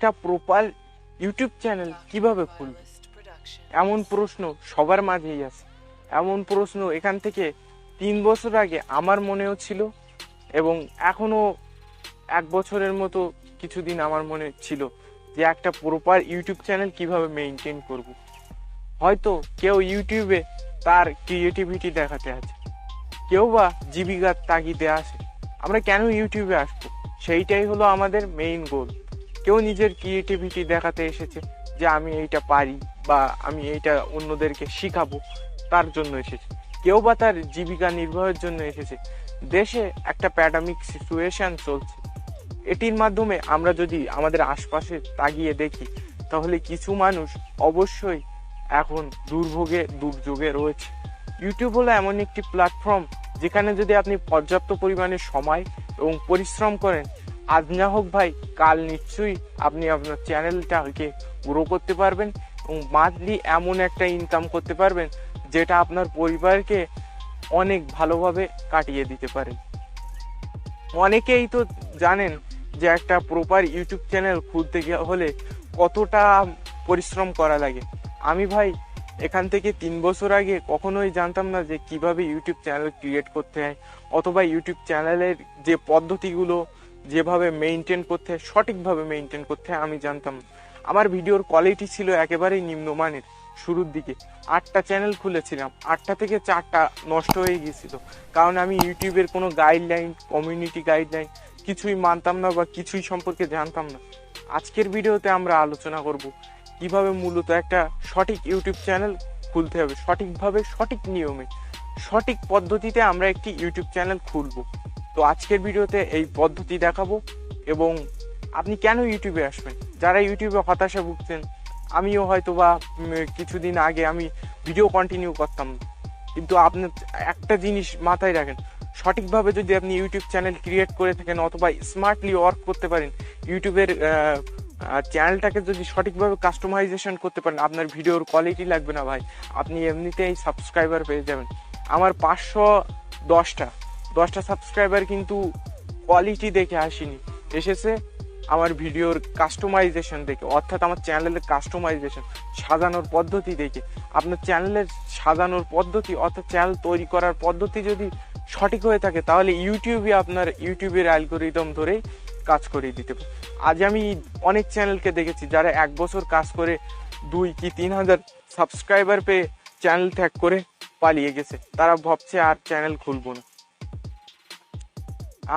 একটা proper YouTube channel কিভাবে খুলব, এমন প্রশ্ন সবার মাঝেই আছে। এমন প্রশ্ন এখান থেকে 3 বছর আগে আমার মনেও ছিল, এবং এখনো 1 বছরের মতো কিছুদিন আমার মনে ছিল যে একটা প্রপার ইউটিউব চ্যানেল কিভাবে মেনটেন করব। হয়তো কেউ ইউটিউবে তার ক্রিয়েটিভিটি দেখাতে আছে, কেউ বা জীবিকার তাগিদে আসে। আমরা কেন ইউটিউবে আসবো, সেইটাই হলো আমাদের মেইন গোল। কেউ নিজের ক্রিয়েটিভিটি দেখাতে এসেছে যে আমি এইটা পারি বা আমি এইটা অন্যদেরকে শিখাবো, তার জন্য এসেছে। কেউ বা তার জীবিকা নির্বাহের জন্য এসেছে। দেশে একটা প্যান্ডেমিক সিচুয়েশন চলছে, এটির মাধ্যমে আমরা যদি আমাদের আশপাশে তাকিয়ে দেখি তাহলে কিছু মানুষ অবশ্যই এখন দুর্যোগে রয়েছে। ইউটিউব হলো এমন একটি প্ল্যাটফর্ম যেখানে যদি আপনি পর্যাপ্ত পরিমাণে সময় এবং পরিশ্রম করেন, আজ না হোক ভাই কাল নিশ্চয়ই আপনি আপনার চ্যানেলটাকে গ্রো করতে পারবেন এবং মান্থলি এমন একটা ইনকাম করতে পারবেন যেটা আপনার পরিবারকে অনেক ভালোভাবে কাটিয়ে দিতে পারেন। অনেকেই তো জানেন যে একটা প্রপার ইউটিউব চ্যানেল খুলতে হলে কতটা পরিশ্রম করা লাগে। আমি ভাই এখান থেকে 3 বছর আগে কখনোই জানতাম না যে কিভাবে ইউটিউব চ্যানেল ক্রিয়েট করতে হয়, অথবা ইউটিউব চ্যানেলের যে পদ্ধতিগুলো যেভাবে মেনটেন করতে হয়, সঠিকভাবে মেনটেন করতে হয় আমি জানতাম না। আমার ভিডিওর কোয়ালিটি ছিল একেবারেই নিম্নমানের। শুরুর দিকে 8টা চ্যানেল খুলেছিলাম, 8টা থেকে 4টা নষ্ট হয়ে গিয়েছিল, কারণ আমি ইউটিউবের কোনো গাইডলাইন, কমিউনিটি গাইডলাইন কিছুই মানতাম না বা কিছুই সম্পর্কে জানতাম না। আজকের ভিডিওতে আমরা আলোচনা করব কিভাবে মূলত একটা সঠিক ইউটিউব চ্যানেল খুলতে হবে, সঠিকভাবে, সঠিক নিয়মে, সঠিক পদ্ধতিতে আমরা একটি ইউটিউব চ্যানেল খুলব। তো আজকের ভিডিওতে এই পদ্ধতি দেখাবো। এবং আপনি কেন ইউটিউবে আসবেন, যারা ইউটিউবে হতাশা ভুগছেন, আমিও হয়তো বা কিছুদিন আগে আমি ভিডিও কন্টিনিউ করতাম, কিন্তু আপনার একটা জিনিস মাথায় রাখেন, সঠিকভাবে যদি আপনি ইউটিউব চ্যানেল ক্রিয়েট করে থাকেন অথবা স্মার্টলি ওয়ার্ক করতে পারেন, ইউটিউবের চ্যানেলটাকে যদি সঠিকভাবে কাস্টমাইজেশন করতে পারেন, আপনার ভিডিওর কোয়ালিটি লাগবে না ভাই, আপনি এমনিতেই সাবস্ক্রাইবার পেয়ে যাবেন। আমার 510টা সাবস্ক্রাইবার কিন্তু কোয়ালিটি দেখে আসেনি, এসেছে আমার ভিডিওর কাস্টমাইজেশন দেখে, অর্থাৎ আমার চ্যানেলের কাস্টমাইজেশন, সাজানোর পদ্ধতি দেখে। আপনার চ্যানেলের সাজানোর পদ্ধতি অর্থাৎ চ্যানেল তৈরি করার পদ্ধতি যদি সঠিক হয়ে থাকে তাহলে ইউটিউবের অ্যালগোরিদম ধরেই কাজ করিয়ে দিতে পারে। আজ আমি অনেক চ্যানেলকে দেখেছি যারা 1 বছর কাজ করে 2 কি 3 হাজার সাবস্ক্রাইবার পেয়ে চ্যানেল ত্যাগ করে পালিয়ে গেছে। তারা ভাবছে আর চ্যানেল খুলবো না,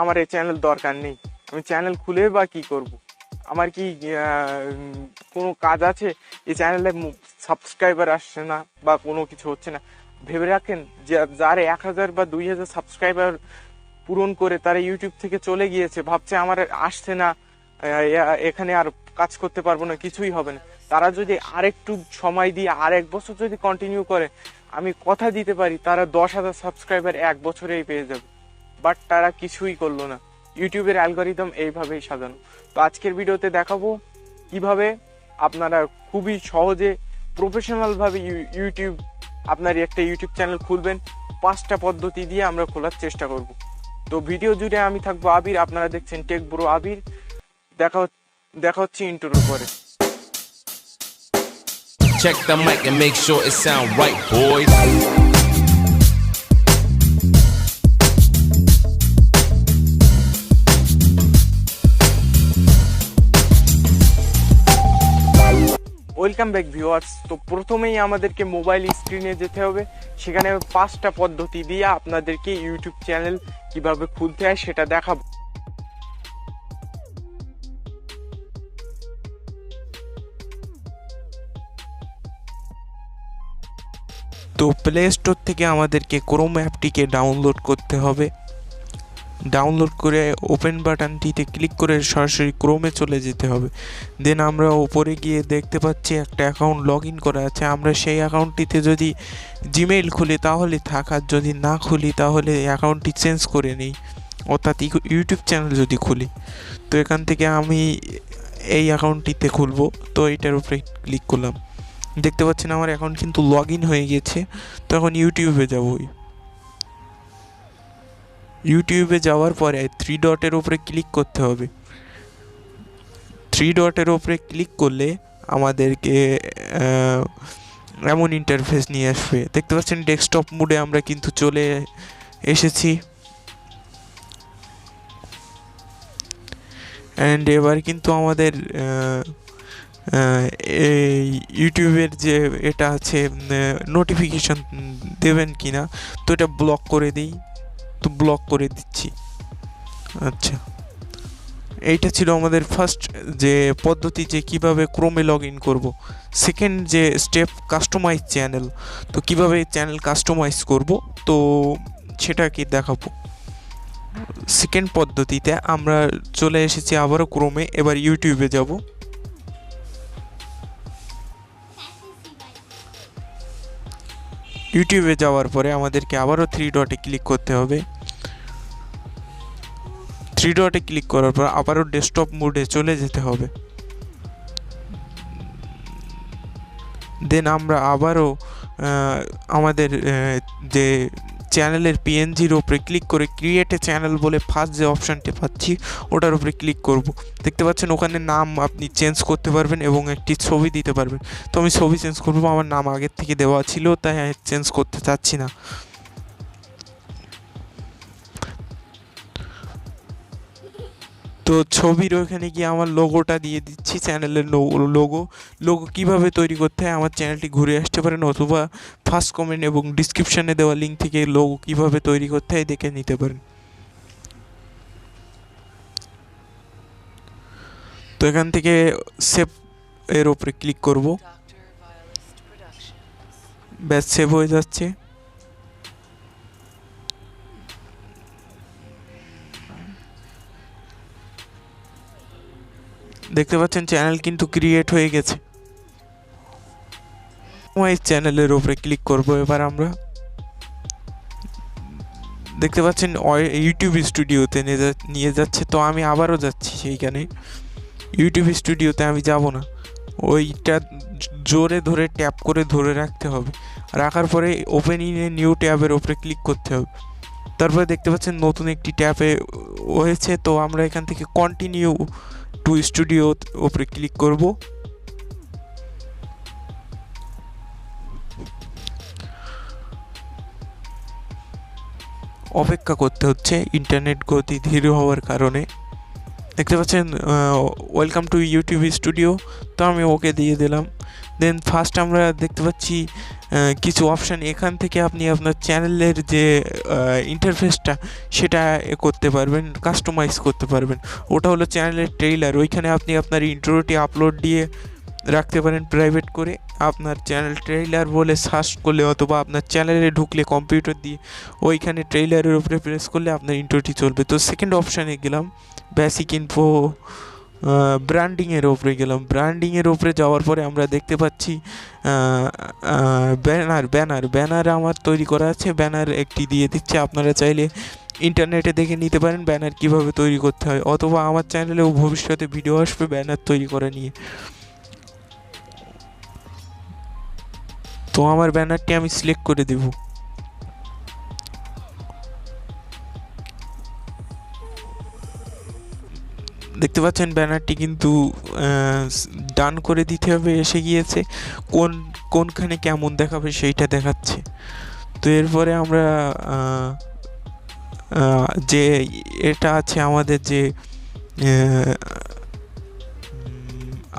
আমার এই চ্যানেল দরকার নেই, আমি চ্যানেল খুলে বা কি করব, আমার কি কোনো কাজ আছে, এই চ্যানেলে সাবস্ক্রাইবার আসছে না বা কোনো কিছু হচ্ছে না। ভেবে রাখেন যে যারা 1000 বা 2000 সাবস্ক্রাইবার পূরণ করে তারা ইউটিউব থেকে চলে গিয়েছে, ভাবছে আমার আসছে না, এখানে আর কাজ করতে পারবো না, কিছুই হবে না। তারা যদি আরেকটু সময় দিয়ে আর 1 বছর যদি কন্টিনিউ করে, আমি কথা দিতে পারি তারা 10,000 সাবস্ক্রাইবার 1 বছরেই পেয়ে যাবে। বাট তারা কিছুই করলো না। ইউটিউবের অ্যালগোরিদম এইভাবেই সাজানো। তো আজকের ভিডিওতে দেখাবো কিভাবে আপনারা খুবই সহজে প্রফেশনালভাবে আপনার একটা ইউটিউব চ্যানেল খুলবেন। 5টা পদ্ধতি দিয়ে আমরা খোলার চেষ্টা করব। তো ভিডিও জুড়ে আমি থাকবো আবির, আপনারা দেখছেন টেক ব্রো আবির। দেখা হচ্ছে ইন্ট্রোর পরে। Check the mic and make sure it sound right, boys. Welcome back viewers. তো প্রথমেই আমাদেরকে মোবাইল স্ক্রিনে যেতে হবে, সেখানে 5টা পদ্ধতি দিয়ে আপনাদেরকে ইউটিউব চ্যানেল কিভাবে খুলতে হয় সেটা দেখাবো। তো প্লে স্টোর থেকে আমাদেরকে ক্রোম অ্যাপটিকে ডাউনলোড করতে হবে। ডাউনলোড করে ওপেন বাটনটিতে ক্লিক করে সরাসরি ক্রোমে চলে যেতে হবে। দেন আমরা উপরে গিয়ে দেখতে পাচ্ছি একটা অ্যাকাউন্ট লগ ইন করা আছে। আমরা সেই অ্যাকাউন্টটিতে যদি জিমেইল খুলি তাহলে থাকার, যদি না খুলি তাহলে অ্যাকাউন্টটি চেঞ্জ করে নিই, অর্থাৎ ইউটিউব চ্যানেল যদি খুলি। তো এখান থেকে আমি এই অ্যাকাউন্টটিতে খুলবো, তো এইটার উপরে ক্লিক করলাম। দেখতে পাচ্ছেন আমার অ্যাকাউন্ট কিন্তু লগ ইন হয়ে গেছে। তো এখন ইউটিউবে যাবো। ইউটিউবে যাওয়ার পরে 3 ডটের উপরে ক্লিক করতে হবে। থ্রি ডটের ওপরে ক্লিক করলে আমাদেরকে এমন ইন্টারফেস নিয়ে আসবে। দেখতে পাচ্ছেন ডেস্কটপ মোডে আমরা কিন্তু চলে এসেছি। অ্যান্ড এবার কিন্তু আমাদের এই ইউটিউবের যে এটা আছে নোটিফিকেশন দেবেন কি না, তো এটা ব্লক করে দিই, তো ব্লক করে দিচ্ছি। আচ্ছা, এইটা ছিল আমাদের ফার্স্ট যে পদ্ধতি যে কিভাবে ক্রোমে লগ ইন করবো। সেকেন্ড যে স্টেপ কাস্টমাইজ চ্যানেল, তো কিভাবে চ্যানেল কাস্টমাইজ করব তো সেটা কি দেখাবো। সেকেন্ড পদ্ধতিতে আমরা চলে এসেছি আবারও ক্রোমে, এবার ইউটিউবে যাব। ইউটিউবে যাওয়ার পরে আমাদেরকে আবারও থ্রি ডটে ক্লিক করতে হবে। থ্রি ডটে ক্লিক করার পর আবারও ডেস্কটপ মোডে চলে যেতে হবে। দেন আমরা আবারও আমাদের যে চ্যানেলের পিএনজির উপরে ক্লিক করে ক্রিয়েট এ চ্যানেল বলে ফার্স্ট যে অপশানটি পাচ্ছি ওটার উপরে ক্লিক করব। দেখতে পাচ্ছেন ওখানে নাম আপনি চেঞ্জ করতে পারবেন এবং একটি ছবি দিতে পারবেন। তো আমি ছবি চেঞ্জ করবো, আমার নাম আগের থেকে দেওয়া ছিল তাই চেঞ্জ করতে চাচ্ছি না। তো ছবির ওইখানে গিয়ে আমার লোগোটা দিয়ে দিচ্ছি, চ্যানেলের লোগো কীভাবে তৈরি করতে হয় আমার চ্যানেলটি ঘুরে আসতে পারেন, অথবা ফার্স্ট কমেন্ট এবং ডিসক্রিপশানে দেওয়া লিঙ্ক থেকে লোগো কীভাবে তৈরি করতে হয় দেখে নিতে পারেন। তো এখান থেকে সেভ এর ওপরে ক্লিক করব, ব্যাস সেভ হয়ে যাচ্ছে। দেখতে পাচ্ছেন চ্যানেল কিন্তু ক্রিয়েট হয়ে গেছে। এই চ্যানেলের উপরে ক্লিক করব এবার আমরা। দেখতে পাচ্ছেন ইউটিউব স্টুডিওতে নিয়ে যাচ্ছে, তো আমি আবারও যাচ্ছি সেইখানে। ইউটিউব স্টুডিওতে আমি যাব না, ওইটা জোরে ধরে ট্যাপ করে ধরে রাখতে হবে। রাখার পরে ওপেন ইন এ নিউ ট্যাবের উপরে ক্লিক করতে হবে। তারপরে দেখতে পাচ্ছেন নতুন একটি ট্যাবে হয়েছে, তো আমরা এখান থেকে কন্টিনিউ টু স্টুডিও উপরে ক্লিক করব। অপেক্ষা করতে হচ্ছে ইন্টারনেট গতি ধীর হওয়ার কারণে। দেখতে পাচ্ছেন ওয়েলকাম টু ইউটিউব স্টুডিও, তো আমি ওকে দিয়ে দিলাম। দেন ফার্স্ট আমরা দেখতে পাচ্ছি কিছু অপশান, এখান থেকে আপনি আপনার চ্যানেলের যে ইন্টারফেসটা সেটা করতে পারবেন, কাস্টমাইজ করতে পারবেন। ওটা হলো চ্যানেলের ট্রেইলার, ওইখানে আপনি আপনার ইন্ট্রোটি আপলোড দিয়ে রাখতে পারেন প্রাইভেট করে। আপনার চ্যানেল ট্রেইলার বলে সার্চ করলে অথবা আপনার চ্যানেলে ঢুকলে কম্পিউটার দিয়ে ওইখানে ট্রেইলারের উপরে প্রেস করলে আপনার ইন্ট্রোটি চলবে। তো সেকেন্ড অপশানে গেলাম, বেসিক ইনফো ব্র্যান্ডিংয়ের ওপরে গেলাম। ব্র্যান্ডিংয়ের ওপরে যাওয়ার পরে আমরা দেখতে পাচ্ছি ব্যানার আমার তৈরি করা আছে, ব্যানার একটি দিয়ে দিচ্ছে। আপনারা চাইলে ইন্টারনেটে দেখে নিতে পারেন ব্যানার কীভাবে তৈরি করতে হয়, অথবা আমার চ্যানেলেও ভবিষ্যতে ভিডিও আসবে ব্যানার তৈরি করা নিয়ে। তো আমার ব্যানারটি আমি সিলেক্ট করে দেব। দেখতে পাচ্ছেন ব্যানারটি কিন্তু ডান করে দিতে হবে, এসে গিয়েছে। কোনখানে কেমন দেখাবে সেইটা দেখাচ্ছে। তো এরপরে আমরা যে এটা আছে আমাদের যে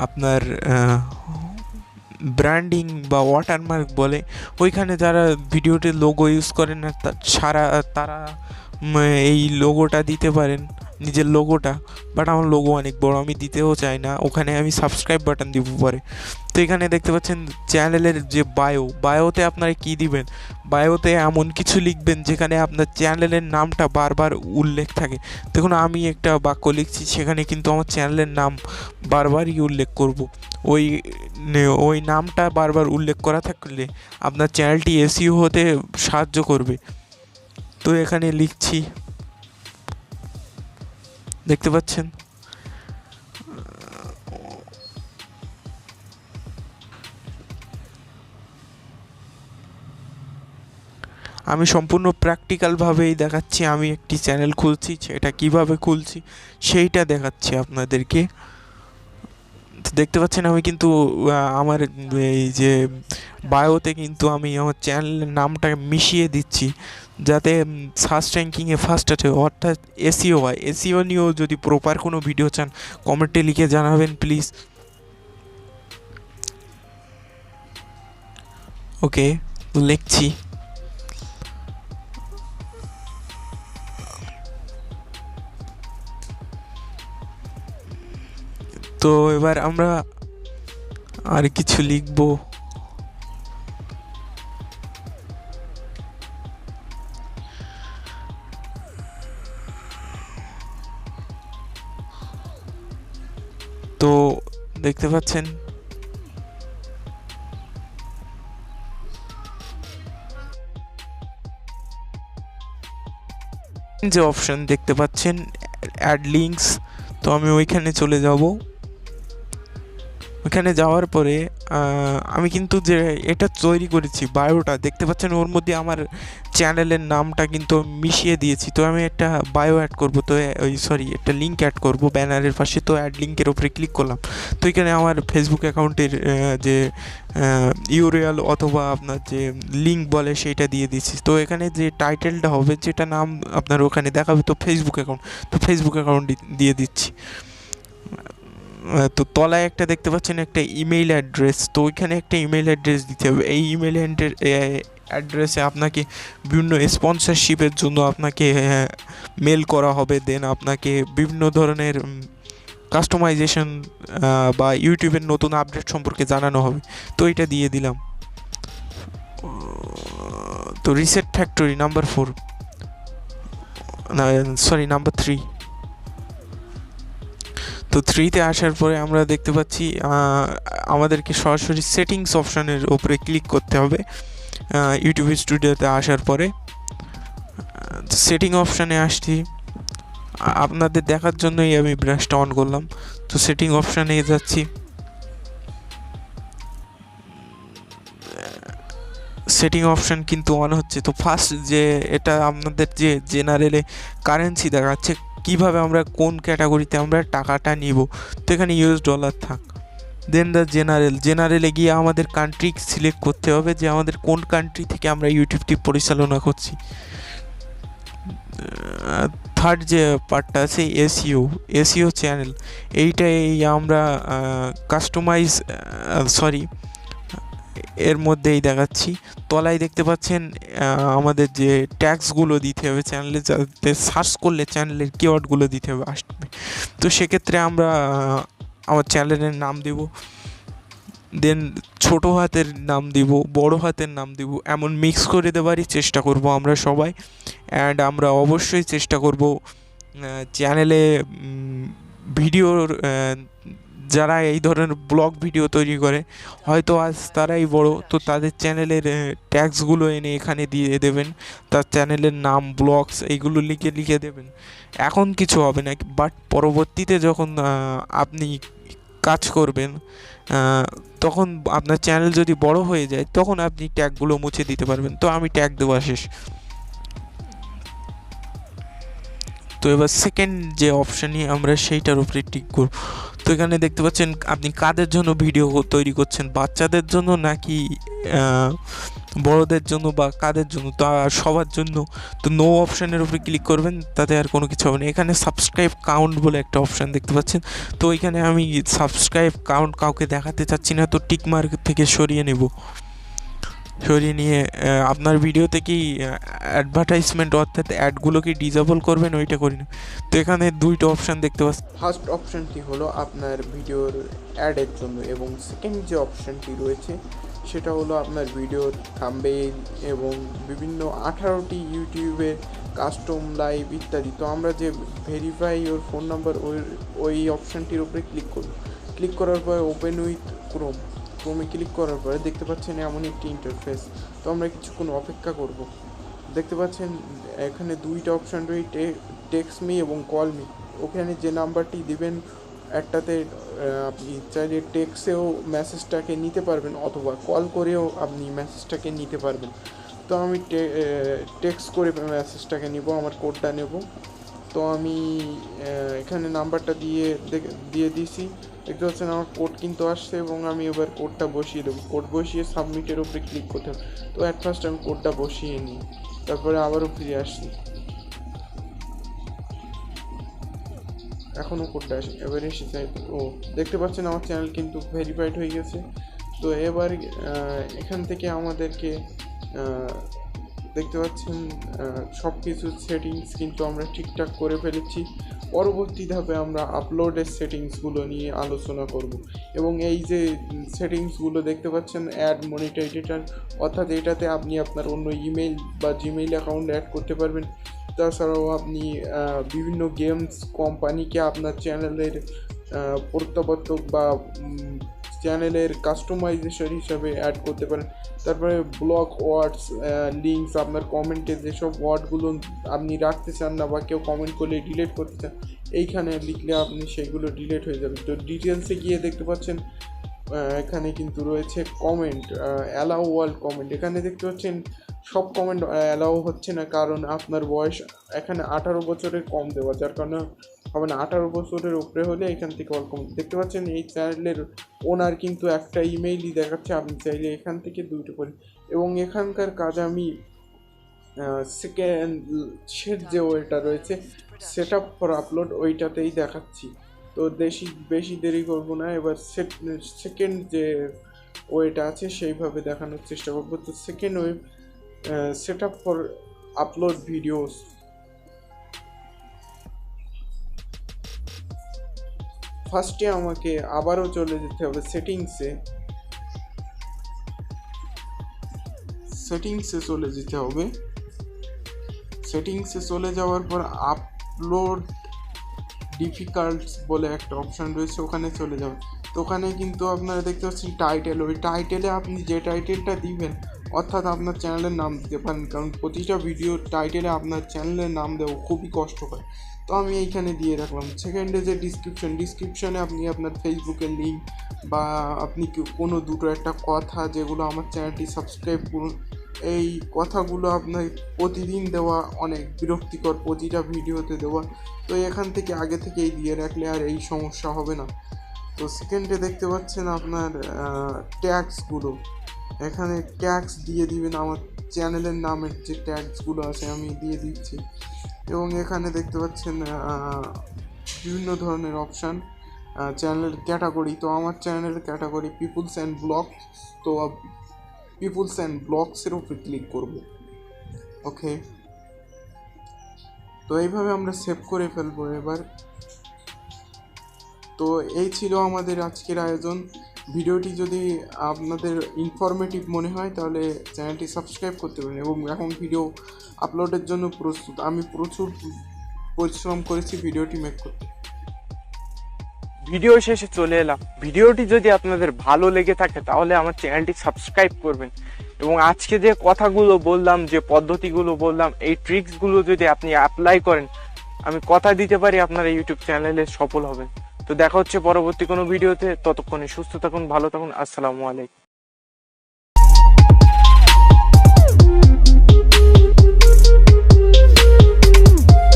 আপনার ব্র্যান্ডিং বা ওয়াটারমার্ক বলে, ওইখানে যারা ভিডিওতে লোগো ইউজ করেন না তারা এই লোগোটা দিতে পারেন, নিজের লোগোটা। বাট আমার লোগো অনেক বড়, আমি দিতেও চাই না, ওখানে আমি সাবস্ক্রাইব বাটন দিব পরে। তো এখানে দেখতে পাচ্ছেন চ্যানেলের যে বায়োতে আপনারা কি দিবেন, বায়োতে এমন কিছু লিখবেন যেখানে আপনার চ্যানেলের নামটা বারবার উল্লেখ থাকে। দেখুন আমি একটা বাক্য লিখছি, সেখানে কিন্তু আমার চ্যানেলের নাম বারবারই উল্লেখ করব। ওই নামটা বারবার উল্লেখ করা থাকলে আপনার চ্যানেলটি এসইও হতে সাহায্য করবে। তো এখানে লিখছি, দেখতে পাচ্ছেন আমি সম্পূর্ণ প্র্যাকটিক্যালভাবেই দেখাচ্ছি। আমি একটি চ্যানেল খুলছি, সেটা কিভাবে খুলছি সেইটা দেখাচ্ছি আপনাদেরকে। তো দেখতে পাচ্ছেন আমি কিন্তু আমার এই যে বায়োতে কিন্তু আমি আমার চ্যানেলের নামটা মিশিয়ে দিচ্ছি যাতে সার্চ র্যাঙ্কিংয়ে ফার্স্ট আছে, অর্থাৎ এসইও হয়। এসইও নিয়েও যদি প্রপার কোনো ভিডিও চান কমেন্টে লিখে জানাবেন প্লিজ। ওকে, লিখছি। তো এবার আমরা আর কিছু লিখবো। তো দেখতে পাচ্ছেন যে অপশন দেখতে পাচ্ছেন অ্যাড লিঙ্কস, তো আমি ওইখানে চলে যাব। ওখানে যাওয়ার পরে আমি কিন্তু যে এটা তৈরি করেছি বায়োটা দেখতে পাচ্ছেন, ওর মধ্যে আমার চ্যানেলের নামটা কিন্তু মিশিয়ে দিয়েছি। তো আমি একটা বায়ো অ্যাড করবো, তো একটা লিঙ্ক অ্যাড করবো ব্যানারের পাশে। তো অ্যাড লিঙ্কের ওপরে ক্লিক করলাম। তো এখানে আমার ফেসবুক অ্যাকাউন্টের যে ইউআরএল অথবা আপনার যে লিঙ্ক বলে সেইটা দিয়ে দিচ্ছি। তো এখানে যে টাইটেলটা হবে, যেটা নাম আপনার ওখানে দেখাবে, তো ফেসবুক অ্যাকাউন্ট, তো ফেসবুক অ্যাকাউন্ট দিয়ে দিচ্ছি। তো তলায় একটা দেখতে পাচ্ছেন একটা ইমেইল অ্যাড্রেস, তো ওইখানে একটা ইমেইল অ্যাড্রেস দিতে হবে। এই ইমেইল অ্যাড্রেসে আপনাকে বিভিন্ন স্পন্সরশিপের জন্য আপনাকে মেল করা হবে। দেন আপনাকে বিভিন্ন ধরনের কাস্টমাইজেশন বা ইউটিউবের নতুন আপডেট সম্পর্কে জানানো হবে। তো এটা দিয়ে দিলাম। তো রিসেট ফ্যাক্টরি নাম্বার 4, নাম্বার 3। তো 3তে আসার পরে আমরা দেখতে পাচ্ছি আমাদেরকে সরাসরি সেটিংস অপশানের ওপরে ক্লিক করতে হবে। ইউটিউব স্টুডিওতে আসার পরে সেটিং অপশানে আসছি, আপনাদের দেখার জন্যই আমি ব্রাশটা অন করলাম। তো সেটিং অপশানে যাচ্ছি। সেটিং অপশান কিন্তু অন হচ্ছে। তো ফার্স্ট যে এটা আপনাদের যে জেনারেলে কারেন্সি দেখাচ্ছে, কিভাবে আমরা কোন ক্যাটাগরিতে আমরা টাকাটা নিব। তো এখানে ইউএস ডলার থাক। দেন দ্য জেনারেলে গিয়ে আমাদের কান্ট্রি সিলেক্ট করতে হবে, যে আমাদের কোন কান্ট্রি থেকে আমরা ইউটিউবটি পরিচালনা করছি। থার্ড যে পার্টটা আছে এসইও চ্যানেল, এইটাই আমরা কাস্টমাইজ এর মধ্যেই দেখাচ্ছি। তলায় দেখতে পাচ্ছেন আমাদের যে ট্যাক্সগুলো দিতে হবে চ্যানেলে, যাতে সার্চ করলে চ্যানেলের কিওয়ার্ডগুলো দিতে হবে আসবে। তো সেক্ষেত্রে আমরা আমার চ্যানেলের নাম দেব, দেন ছোটো হাতের নাম দিব, বড় হাতের নাম দিব, এমন মিক্স করে দেওয়ারই চেষ্টা করব আমরা সবাই। অ্যান্ড আমরা অবশ্যই চেষ্টা করব চ্যানেলে ভিডিওর যারা এই ধরনের ব্লগ ভিডিও তৈরি করে, হয়তো আজ তারাই বড়, তো তাদের চ্যানেলের ট্যাক্সগুলো এনে এখানে দিয়ে দেবেন, তার চ্যানেলের নাম, ব্লগস এইগুলো লিখে দেবেন। এখন কিছু হবে না, বাট পরবর্তীতে যখন আপনি কাজ করবেন, তখন আপনার চ্যানেল যদি বড় হয়ে যায়, তখন আপনি ট্যাগগুলো মুছে দিতে পারবেন। তো আমি ট্যাগ দেওয়া শেষ। তো এবার সেকেন্ড যে অপশানই আমরা সেইটার উপরে টিক করব। তো এখানে দেখতে পাচ্ছেন আপনি কাদের জন্য ভিডিও তৈরি করছেন, বাচ্চাদের জন্য নাকি বড়দের জন্য বা কাদের জন্য, তো সবার জন্য। তো নো অপশানের উপরে ক্লিক করবেন, তাতে আর কোনো কিছু হবে না। এখানে সাবস্ক্রাইব কাউন্ট বলে একটা অপশান দেখতে পাচ্ছেন, তো এখানে আমি সাবস্ক্রাইব কাউন্ট কাউকে দেখাতে চাচ্ছি না, তো টিক মার্ক থেকে সরিয়ে নিয়ে আপনার ভিডিওতে কি অ্যাডভার্টাইজমেন্ট অর্থাৎ অ্যাডগুলো কি ডিজেবল করবেন, ওইটা করি না। তো এখানে দুইটা অপশান দেখতে পাচ্ছি। ফার্স্ট অপশানটি হলো আপনার ভিডিওর অ্যাডের জন্য, এবং সেকেন্ড যে অপশানটি রয়েছে সেটা হলো আপনার ভিডিওর থাম্বনেইল এবং বিভিন্ন 18টি ইউটিউবের কাস্টম লাইভ ইত্যাদি। তো আমরা যে ভেরিফাই ওর ফোন নাম্বার ওই অপশানটির উপরে ক্লিক করার পরে ওপেন উইথ ক্রোমে ক্লিক করার পরে দেখতে পাচ্ছেন এমন একটি ইন্টারফেস। তো আমরা কিছুক্ষণ অপেক্ষা করব। দেখতে পাচ্ছেন এখানে দুইটা অপশান রয়েছে, টেক্সট মি এবং কল মি। ওখানে যে নাম্বারটি দিবেন, একটাতে আপনি চাইলে টেক্সটেও মেসেজটাকে নিতে পারবেন অথবা কল করেও আপনি মেসেজটাকে নিতে পারবেন। তো আমি টেক্সট করে মেসেজটাকে নিব, আমার কোডটা নেব, তো আমি এখানে নাম্বারটা দিয়ে দিছি। দেখতে পাচ্ছেন আমার কোড কিন্তু আসছে এবং আমি এবার কোডটা বসিয়ে দেবো। কোড বসিয়ে সাবমিটের উপরে ক্লিক করতে হবে। তো অ্যাট ফার্স্ট আমি কোডটা বসিয়ে নিই, তারপরে আবারও ফিরে আসছি। এখনও কোডটা আসে, এবার এসেছে। ও দেখতে পাচ্ছেন আমার চ্যানেল কিন্তু ভেরিফাইড হয়ে গেছে। তো এবার এখান থেকে আমাদেরকে দেখতে পাচ্ছেন সব কিছু সেটিংস কিন্তু আমরা ঠিকঠাক করে ফেলেছি। পরবর্তী ধাপে আমরা আপলোডের সেটিংসগুলো নিয়ে আলোচনা করব এবং এই যে সেটিংসগুলো দেখতে পাচ্ছেন অ্যাড মনিটাইজেশন, অর্থাৎ এটাতে আপনি আপনার অন্য ইমেল বা জিমেইল অ্যাকাউন্ট অ্যাড করতে পারবেন। তাছাড়াও আপনি বিভিন্ন গেমস কোম্পানিকে আপনার চ্যানেলের প্রত্যাবর্তক বা চ্যানেলের কাস্টমাইজেশন হিসাবে অ্যাড করতে পারেন। তারপরে ব্লক ওয়ার্ডস, লিঙ্কস, আপনার কমেন্টে যেসব ওয়ার্ডগুলো আপনি রাখতে চান না বা কেউ কমেন্ট করলে ডিলিট করতে চান, এইখানে লিখলে আপনি সেগুলো ডিলিট হয়ে যাবে। তো ডিটেলসে গিয়ে দেখতে পাচ্ছেন এখানে কিন্তু রয়েছে কমেন্ট, অ্যালাউ ওয়াল কমেন্ট। এখানে দেখতে পাচ্ছেন সব কমেন্ট অ্যালাউ হচ্ছে না, কারণ আপনার বয়স এখানে 18 বছরের কম দেওয়া, যার কারণে হবে না। 18 বছরের উপরে হলে এখান থেকে অল কমেন্ট। দেখতে পাচ্ছেন এই চ্যানেলের ওনার কিন্তু একটা ইমেইলই দেখাচ্ছে, আপনি চাইলে এখান থেকে দুটো করেন। এবং এখানকার কাজ আমি সেকেন্ড যে ওয়েটা রয়েছে সেট আপ ফর আপলোড, ওইটাতেই দেখাচ্ছি। তো বেশি দেরি করব না, এবার সেকেন্ড যে ওয়েটা আছে সেইভাবে দেখানোর চেষ্টা করবো। তো second way set up for upload videos. ফার্স্টে আমাকে আবারও চলে যেতে হবে সেটিংসে চলে যেতে হবে। সেটিংসে চলে যাওয়ার পর আপলোড ডিফিকাল্টস বলে একটা অপশান রয়েছে, ওখানে চলে যাবেন। তো ওখানে কিন্তু আপনারা দেখতে পাচ্ছেন টাইটেল, ওই টাইটেলে আপনি যে টাইটেলটা দিবেন, অর্থাৎ আপনার চ্যানেলের নাম দিতে পারেন, কারণ প্রতিটা ভিডিওর টাইটেলে আপনার চ্যানেলের নাম দেওয়া খুবই কষ্টকর। তো আমি এইখানে দিয়ে রাখলাম। সেকেন্ডে যে ডিসক্রিপশনে আপনি আপনার ফেসবুকের লিঙ্ক বা আপনি কোনো দুটো একটা কথা, যেগুলো আমার চ্যানেলটি সাবস্ক্রাইব করুন, এই কথাগুলো আপনার প্রতিদিন দেওয়া অনেক বিরক্তিকর, প্রতিটা ভিডিওতে দেওয়া। তো এখান থেকে আগে থেকেই দিয়ে রাখলে আর এই সমস্যা হবে না। তো সেকেন্ডে দেখতে পাচ্ছেন আপনার ট্যাগসগুলো, এখানে ট্যাগস দিয়ে দিবেন। আমার চ্যানেলের নামের যে ট্যাগসগুলো আছে আমি দিয়ে দিচ্ছি। এবং এখানে দেখতে পাচ্ছেন বিভিন্ন ধরনের অপশান, চ্যানেলের ক্যাটাগরি। তো আমার চ্যানেলের ক্যাটাগরি পিপুলস অ্যান্ড ব্লগস, তো পিপুলস অ্যান্ড ব্লগসের উপরে ক্লিক করব। ওকে, তো এইভাবে আমরা সেভ করে ফেলবো এবার। তো এই ছিল আমাদের আজকের আয়োজন। ভিডিওটি যদি আপনাদের ইনফরমেটিভ মনে হয় তাহলে চ্যানেলটি সাবস্ক্রাইব করতে পারেন। এবং এখন ভিডিও আপলোডের জন্য প্রস্তুত। আমি প্রচুর পরিশ্রম করেছি ভিডিওটি মেক করতে। ভিডিও শেষে চলে এলাম। ভিডিওটি যদি আপনাদের ভালো লেগে থাকে তাহলে আমার চ্যানেলটি সাবস্ক্রাইব করবেন। এবং আজকে যে কথাগুলো বললাম, যে পদ্ধতিগুলো বললাম, এই ট্রিক্সগুলো যদি আপনি অ্যাপ্লাই করেন, আমি কথা দিতে পারি আপনার ইউটিউব চ্যানেলে সফল হবেন। তো দেখা হচ্ছে পরবর্তী কোনো ভিডিওতে। ততক্ষণে সুস্থ থাকুন, ভালো থাকুন। আসসালামু আলাইকুম।